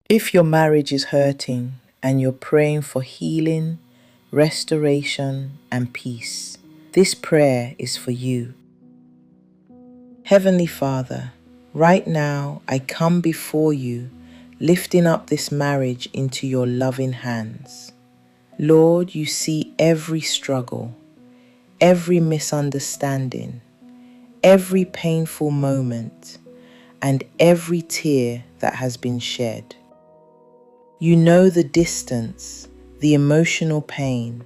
If your marriage is hurting and you're praying for healing, restoration, and peace, this prayer is for you. Heavenly Father, right now I come before you, lifting up this marriage into your loving hands. Lord, you see every struggle, every misunderstanding, every painful moment, and every tear that has been shed. You know the distance, the emotional pain,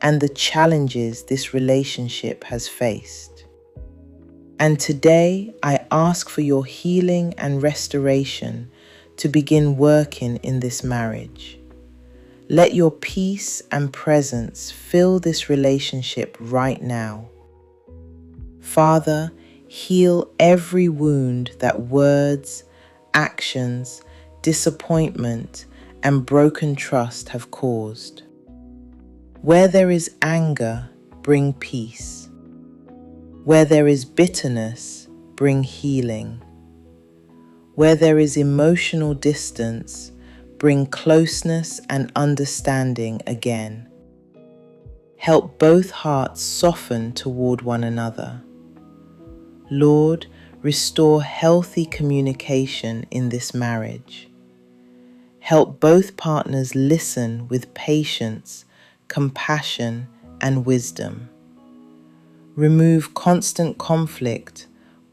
and the challenges this relationship has faced. And today I ask for your healing and restoration to begin working in this marriage. Let your peace and presence fill this relationship right now. Father, heal every wound that words, actions, disappointment, and broken trust have caused. Where there is anger, bring peace. Where there is bitterness, bring healing. Where there is emotional distance, bring closeness and understanding again. Help both hearts soften toward one another. Lord, restore healthy communication in this marriage. Help both partners listen with patience, compassion, and wisdom. Remove constant conflict,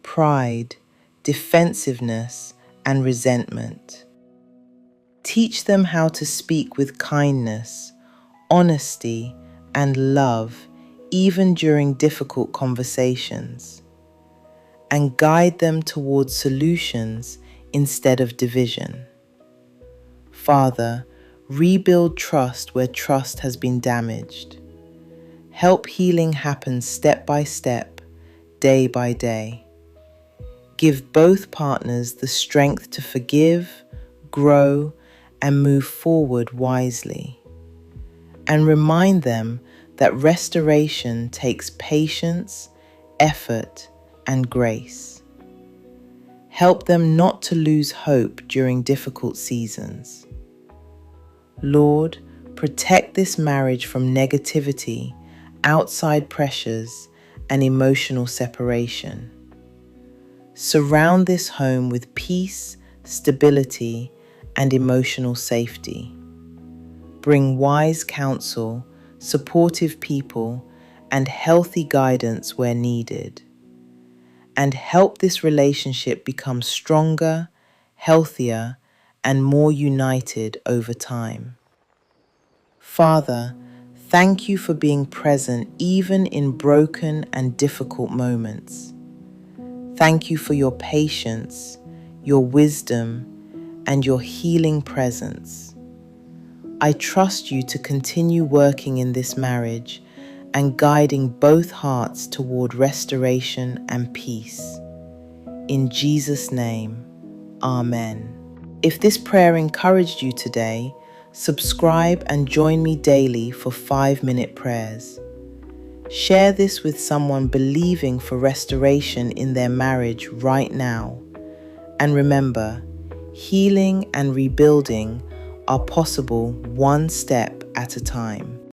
pride, defensiveness, and resentment. Teach them how to speak with kindness, honesty, and love, even during difficult conversations. And guide them towards solutions instead of division. Father, rebuild trust where trust has been damaged. Help healing happen step by step, day by day. Give both partners the strength to forgive, grow, and move forward wisely. And remind them that restoration takes patience, effort, and grace. Help them not to lose hope during difficult seasons. Lord, protect this marriage from negativity, outside pressures, and emotional separation. Surround this home with peace, stability, and emotional safety. Bring wise counsel, supportive people, and healthy guidance where needed. And help this relationship become stronger, healthier, and more united over time. Father, thank you for being present even in broken and difficult moments. Thank you for your patience, your wisdom, and your healing presence. I trust you to continue working in this marriage and guiding both hearts toward restoration and peace. In Jesus' name, Amen. If this prayer encouraged you today, subscribe and join me daily for 5-minute prayers. Share this with someone believing for restoration in their marriage right now. And remember, healing and rebuilding are possible one step at a time.